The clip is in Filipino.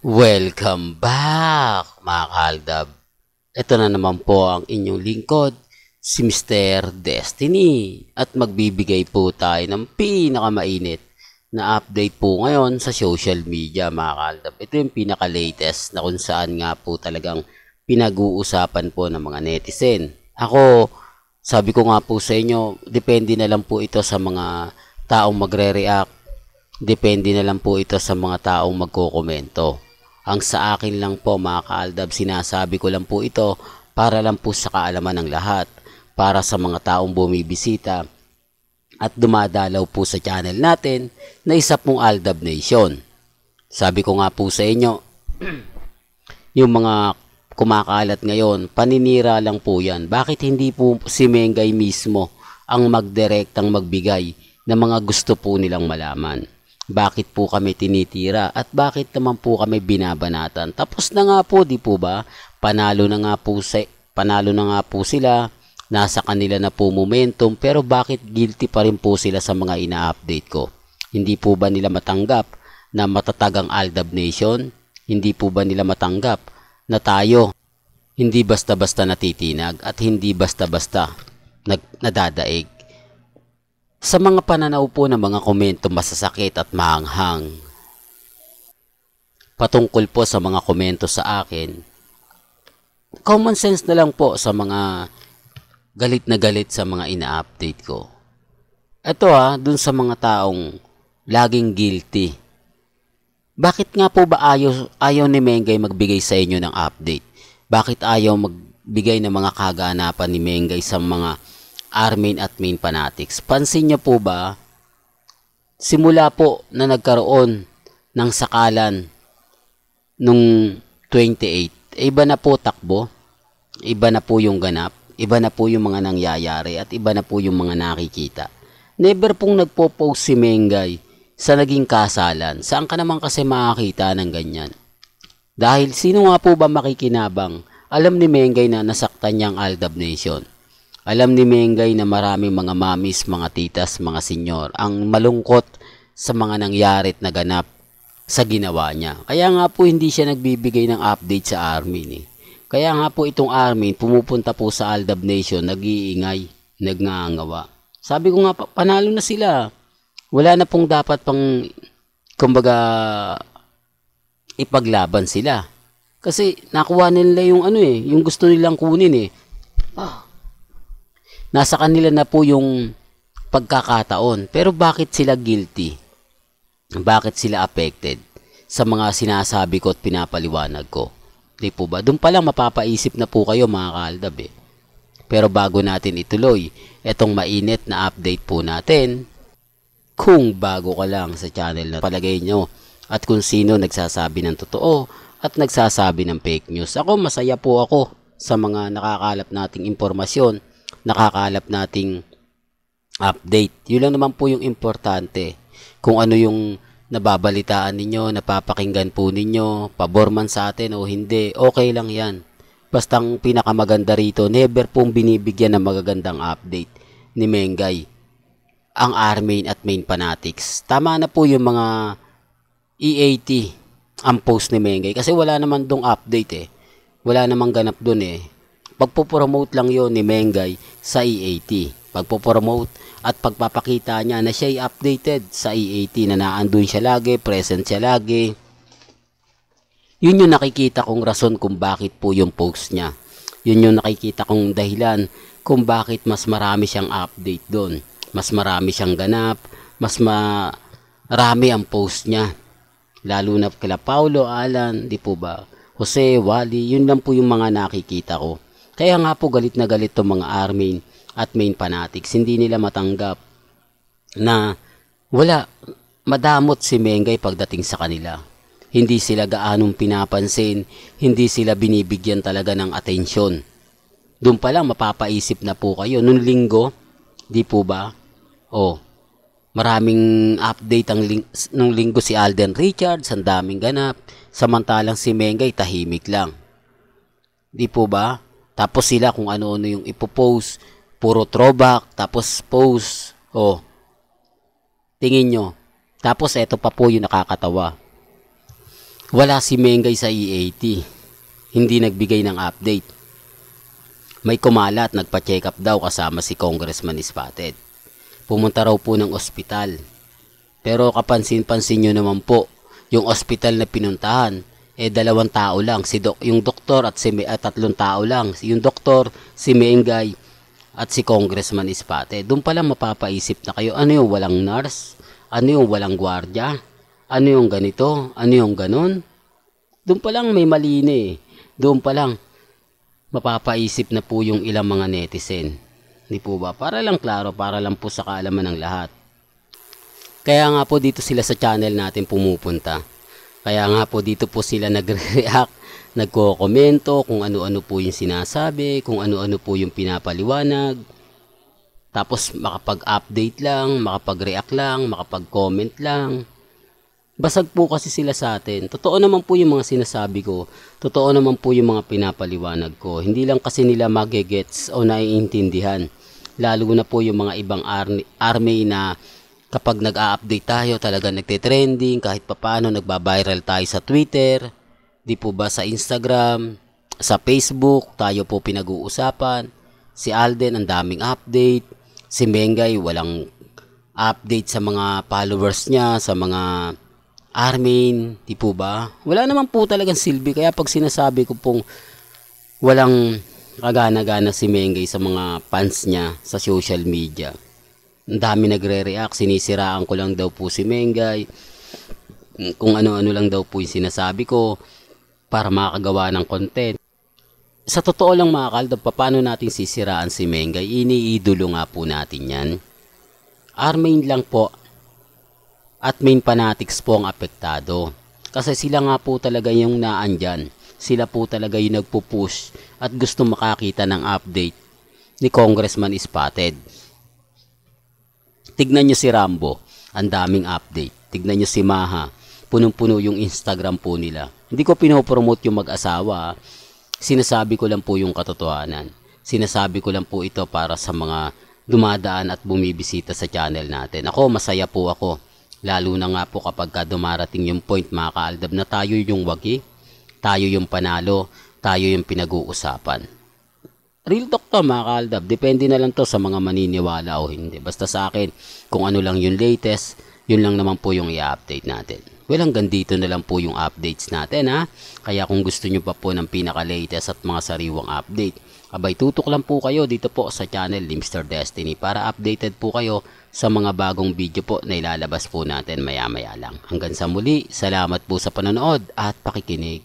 Welcome back mga kaaldab. Ito na naman po ang inyong lingkod, si Mr. Destiny. At magbibigay po tayo ng pinakamainit na update po ngayon sa social media mga kaaldab. Ito yung pinaka-latest na kung saan nga po talagang pinag-uusapan po ng mga netizen. Ako, sabi ko nga po sa inyo, depende na lang po ito sa mga taong magre-react. Depende na lang po ito sa mga taong magkokomento. Ang sa akin lang po mga kaaldab, sinasabi ko lang po ito para lang po sa kaalaman ng lahat, para sa mga taong bumibisita at dumadalaw po sa channel natin na isa pong Aldab Nation. Sabi ko nga po sa inyo, yung mga kumakalat ngayon, paninira lang po yan. Bakit hindi po si Mengay mismo ang magdirektang magbigay ng mga gusto po nilang malaman? Bakit po kami tinitira at bakit naman po kami binabanatan? Tapos na nga po, di po ba? Panalo na nga po sila. Nasa kanila na po momentum, pero bakit guilty pa rin po sila sa mga ina-update ko? Hindi po ba nila matanggap na matatag ang Aldab Nation? Hindi po ba nila matanggap na tayo hindi basta-basta natitinag at hindi basta-basta nadadaig? Sa mga pananaw po ng mga komento masasakit at maanghang, patungkol po sa mga komento sa akin, common sense na lang po sa mga galit na galit sa mga ina-update ko. Ito dun sa mga taong laging guilty. Bakit nga po ba ayaw ni Mengay magbigay sa inyo ng update? Bakit ayaw magbigay ng mga kaganapan ni Mengay sa mga Armin at main fanatics? Pansin niyo po ba, simula po na nagkaroon ng sakalan nung 28, iba na po takbo, iba na po yung ganap, iba na po yung mga nangyayari at iba na po yung mga nakikita. Never pong nagpo-post si Mengay sa naging kasalan. Saan ka naman kasi makakita ng ganyan? Dahil sino nga po ba makikinabang? Alam ni Mengay na nasaktan niya ang Aldab Nation. Alam ni Mengay na maraming mga mamis, mga titas, mga senyor ang malungkot sa mga nangyari at naganap sa ginawa niya. Kaya nga po hindi siya nagbibigay ng update sa Armin. Kaya nga po itong Armin pumupunta po sa Aldab Nation, nag-iingay, nagngangawa. Sabi ko nga, panalo na sila. Wala na pong dapat pang, kumbaga, ipaglaban sila. Kasi nakuha nila yung yung gusto nilang kunin Nasa kanila na po yung pagkakataon. Pero bakit sila guilty? Bakit sila affected sa mga sinasabi ko at pinapaliwanag ko? Di po ba? Doon pa lang mapapaisip na po kayo mga kaaldab Pero bago natin ituloy, etong mainit na update po natin, kung bago ka lang sa channel na palagay nyo at kung sino nagsasabi ng totoo at nagsasabi ng fake news. Ako, masaya po ako sa mga nakakalap nating impormasyon, nakakalap nating update. Yun lang naman po yung importante. Kung ano yung nababalitaan ninyo, napapakinggan po ninyo, pabor man sa atin o hindi, okay lang yan. Basta ang pinakamaganda rito, never pong binibigyan ng magagandang update ni Mengay ang Armin at main fanatics. Tama na po yung mga EAT ang post ni Mengay kasi wala naman dong update Wala namang ganap dun Pagpo-promote lang yon ni Mengay sa EAT. Pagpo-promote at pagpapakita niya na siya ay updated sa EAT, na naandun siya lagi, present siya lagi. Yun yung nakikita kong rason kung bakit po yung post niya. Yun yung nakikita kong dahilan kung bakit mas marami siyang update doon. Mas marami siyang ganap, mas marami ang post niya. Lalo na kila Paulo, Alan, di po ba? Jose, Wally, yun lang po yung mga nakikita ko. Kaya nga po galit na galit tong mga Armin at main fanatics. Hindi nila matanggap na madamot si Mengay pagdating sa kanila. Hindi sila gaanong pinapansin, hindi sila binibigyan talaga ng atensyon. Doon pa lang mapapaisip na po kayo. Noong linggo, di po ba? Maraming update nung linggo si Alden Richards, ang daming ganap. Samantalang si Mengay tahimik lang. Di po ba? Tapos sila kung ano-ano yung ipopost, puro throwback, tapos post. Tingin nyo. Tapos eto pa po yung nakakatawa. Wala si Mengay sa EAT. Hindi nagbigay ng update. May kumalat, nagpa-check up daw kasama si Congressman Spotted. Pumunta raw po ng ospital. Pero kapansin-pansin nyo naman po, yung ospital na pinuntahan, 2 tao lang. Yung doktor at 3 tao lang. Yung doktor, si Mengay, at si Congressman Spotted. Doon pa lang mapapaisip na kayo, ano yung walang nurse? Ano yung walang gwardya? Ano yung ganito? Ano yung ganon? Doon pa lang may mali na eh. Doon pa lang mapapaisip na po yung ilang mga netizen. Hindi po ba? Para lang klaro, para lang po sa kaalaman ng lahat. Kaya nga po dito sila sa channel natin pumupunta. Kaya nga po dito po sila nagre-react, nagko-komento kung ano-ano po yung sinasabi, kung ano-ano po yung pinapaliwanag. Tapos makapag-update lang, makapag-react lang, makapag-comment lang. Basag po kasi sila sa atin. Totoo naman po yung mga sinasabi ko. Totoo naman po yung mga pinapaliwanag ko. Hindi lang kasi nila magigets o naiintindihan. Lalo na po yung mga ibang army na kapag nag-a-update tayo talaga nagte-trending. Kahit papaano nagba-viral tayo sa Twitter. Di po ba sa Instagram, sa Facebook, tayo po pinag-uusapan. Si Alden ang daming update. Si Mengay walang update sa mga followers niya, sa mga Armin, di po ba? Wala naman po talagang silbi. Kaya pag sinasabi ko pong walang kagana-gana si Mengay sa mga fans niya sa social media, ang dami nagre-react, sinisiraan ko lang daw po si Mengay, kung ano-ano lang daw po yung sinasabi ko para makagawa ng content. Sa totoo lang mga kaldab, paano natin sisiraan si Mengay? Iniidolo nga po natin yan. Armin lang po at main fanatics po ang apektado. Kasi sila nga po talaga yung naandyan. Sila po talaga yung nagpupush at gusto makakita ng update ni Congressman Spotted. Tignan nyo si Rambo, ang daming update. Tignan nyo si Maha, punong-puno yung Instagram po nila. Hindi ko pinopromote yung mag-asawa. Sinasabi ko lang po yung katotohanan. Sinasabi ko lang po ito para sa mga dumadaan at bumibisita sa channel natin. Ako, masaya po ako. Lalo na nga po kapag dumarating yung point mga kaaldab na tayo yung wagi, tayo yung panalo, tayo yung pinag-uusapan. Real talk to mga kaaldab, depende na lang to sa mga maniniwala o hindi. Basta sa akin, kung ano lang yung latest, yun lang naman po yung i-update natin. Well, hanggang dito na lang po yung updates natin ha. Kaya kung gusto nyo pa po ng pinaka-latest at mga sariwang update, abay tutok lang po kayo dito po sa channel ni Mr. Destiny para updated po kayo sa mga bagong video po na ilalabas po natin maya-maya lang. Hanggang sa muli, salamat po sa panonood at pakikinig.